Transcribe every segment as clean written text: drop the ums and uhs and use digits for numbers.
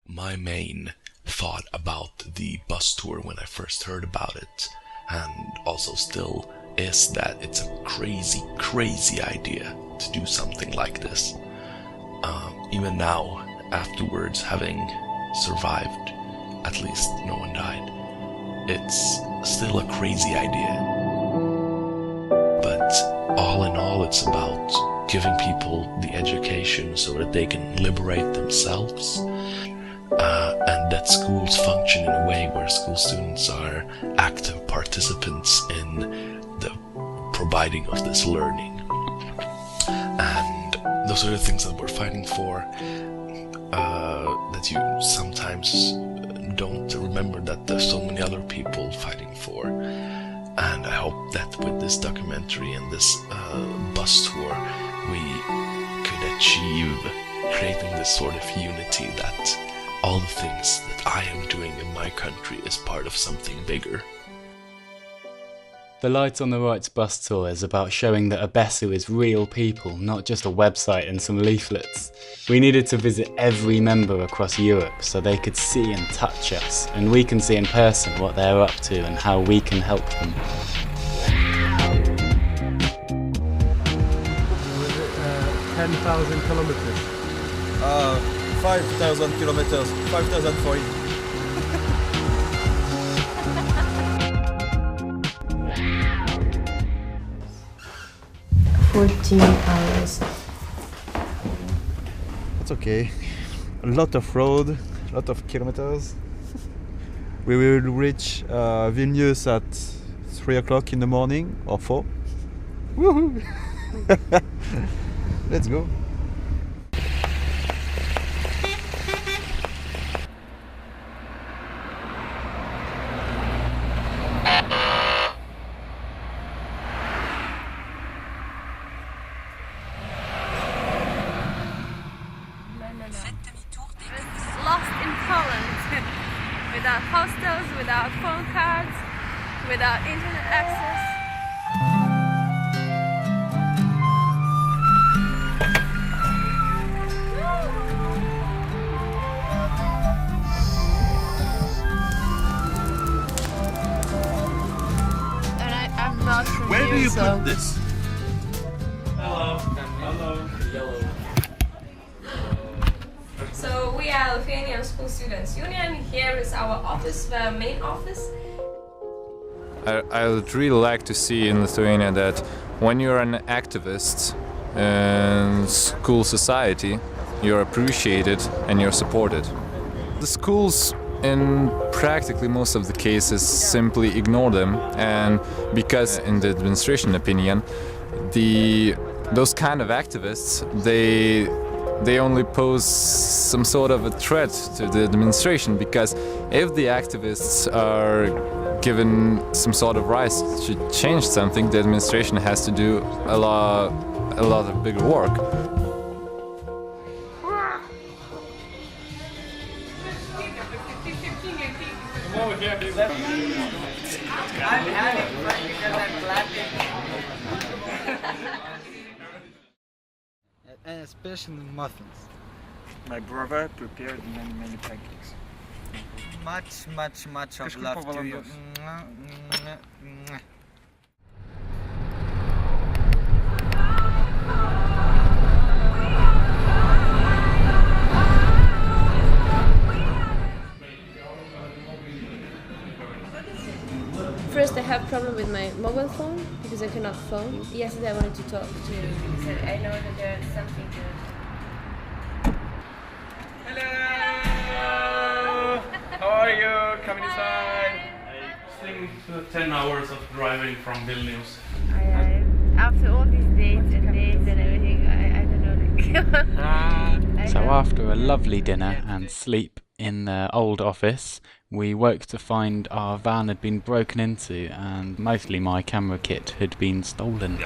My main thought about the bus tour when I first heard about it, and also still, is that it's a crazy idea to do something like this. Even now, afterwards, having survived, at least no one died, it's still a crazy idea. But all in all, it's about giving people the education so that they can liberate themselves, and that schools function in a way where school students are active participants in the providing of this learning. And those are the things that we're fighting for, that you sometimes don't remember that there's so many other people fighting for. And I hope that with this documentary and this bus tour, we could achieve creating this sort of unity, that all the things that I am doing in my country is part of something bigger. The Light on the Right's bus tour is about showing that OBESSU is real people, not just a website and some leaflets. We needed to visit every member across Europe so they could see and touch us, and we can see in person what they're up to and how we can help them. 10,000 kilometers. 5,000 kilometers. 5,040. 14 hours. That's okay. A lot of road, a lot of kilometers. We will reach Vilnius at 3 o'clock in the morning or 4. Woohoo! Let's go. Lost in Poland, without hostels, without phone cards, without internet access. And I'm not from Where do you so put this? Hello. Hello. Yellow. So we are Lithuanian School Students Union. Here is our office, the main office. I would really like to see in Lithuania that when you're an activist in school society, you're appreciated and you're supported. The schools, in practically most of the cases, simply ignore them, and because in the administration opinion, those kind of activists, they only pose some sort of a threat to the administration, because if the activists are given some sort of rights to change something, the administration has to do a lot of bigger work. I'm having fun because I'm clapping. And especially muffins. My brother prepared many pancakes. Much of love to you. First, I have problem with my mobile phone because I cannot phone. Yesterday, I wanted to talk to you because I know that there's something to. Hello! How are you? Come inside. I think 10 hours of driving from Vilnius. After all these dates and everything, I don't know. So after a lovely dinner and sleep in the old office, we woke to find our van had been broken into and mostly my camera kit had been stolen.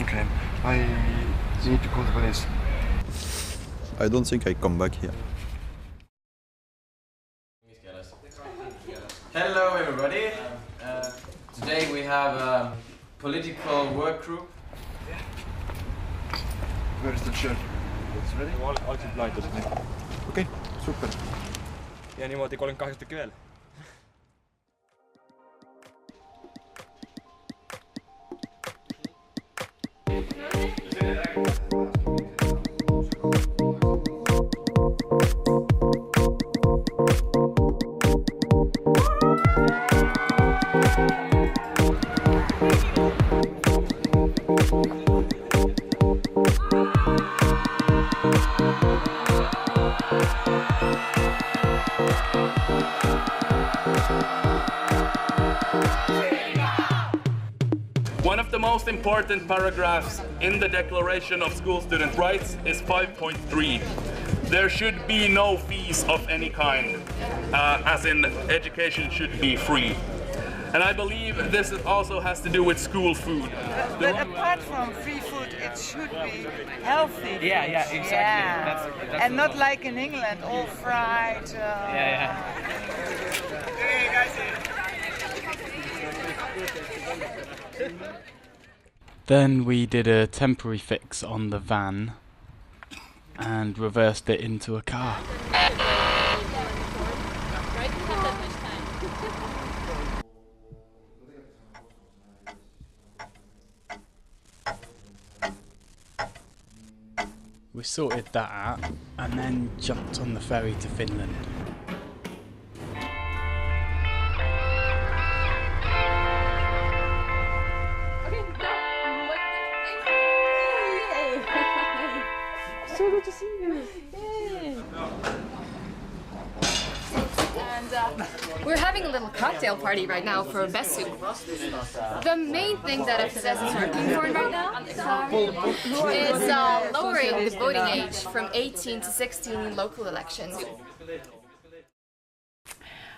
Okay, I need to call the police. I don't think I come back here. Hello everybody. Today we have a political work group. Where is the shirt? It's ready? All blind, Okay, super. ja niimoodi 38 tükki veel. One of the most important paragraphs in the Declaration of School Student Rights is 5.3. There should be no fees of any kind, as in education should be free. And I believe this also has to do with school food. But apart from free food, it should be healthy. Yeah, exactly. Yeah. That's and not like in England, all fried. Then we did a temporary fix on the van and reversed it into a car. We sorted that out and then jumped on the ferry to Finland. So good to see you. Yay. And we're having a little cocktail party right now for OBESSU. The main thing that FSS is working for right now is lowering the voting age from 18 to 16 in local elections.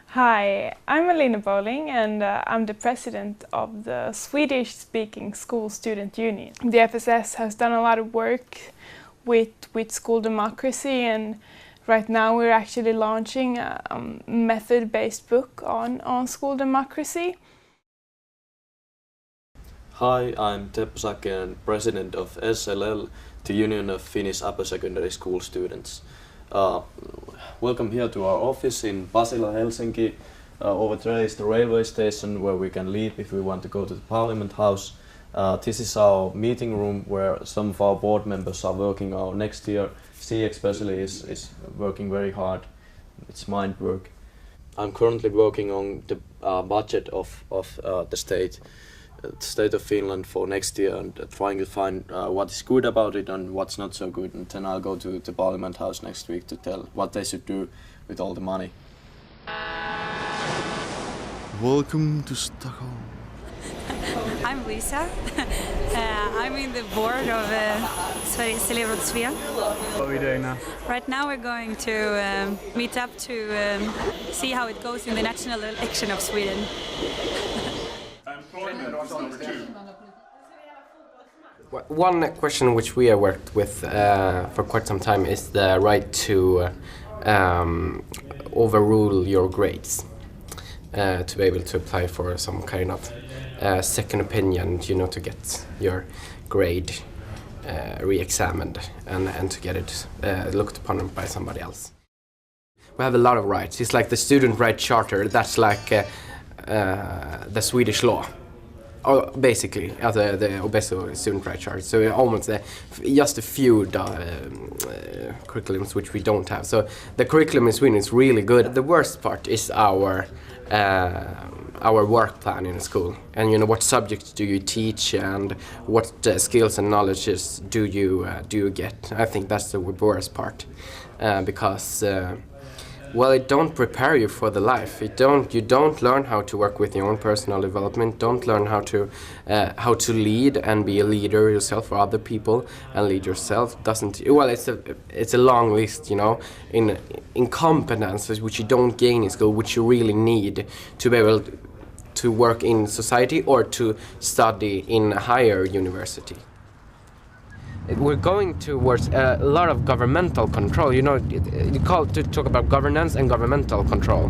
Hi, I'm Alina Bowling and I'm the president of the Swedish-speaking School Student Union. The FSS has done a lot of work with school democracy, and right now we're actually launching a method-based book on school democracy. Hi, I'm Teppo Saken, president of SLL, the Union of Finnish Upper Secondary School Students. Welcome here to our office in Pasila, Helsinki. Over there is the railway station where we can leave if we want to go to the Parliament House. This is our meeting room where some of our board members are working. Our next year, C especially is working very hard. It's mind work. I'm currently working on the budget of the state of Finland for next year, and trying to find what is good about it and what's not so good. And then I'll go to the Parliament House next week to tell what they should do with all the money. Welcome to Stockholm. I'm Lisa. I'm in the board of Sveriges elevrådsförening. What are we doing now? Right now we're going to meet up to see how it goes in the national election of Sweden. One question which we have worked with for quite some time is the right to overrule your grades, to be able to apply for some kind of second opinion, to get your grade re-examined and to get it looked upon by somebody else. We have a lot of rights. It's like the student right charter. That's like the Swedish law. Or basically, the OBESSU student right charter. So almost just a few curriculums which we don't have. So the curriculum in Sweden is really good. The worst part is our work plan in school, and what subjects do you teach, and what skills and knowledges do you get. I think that's the worst part, because it don't prepare you for the life. You don't learn how to work with your own personal development. Don't learn how to lead and be a leader yourself for other people and lead yourself. It's a long list, in competences which you don't gain in school, which you really need to be able to work in society or to study in a higher university. We're going towards a lot of governmental control. You call to talk about governance and governmental control.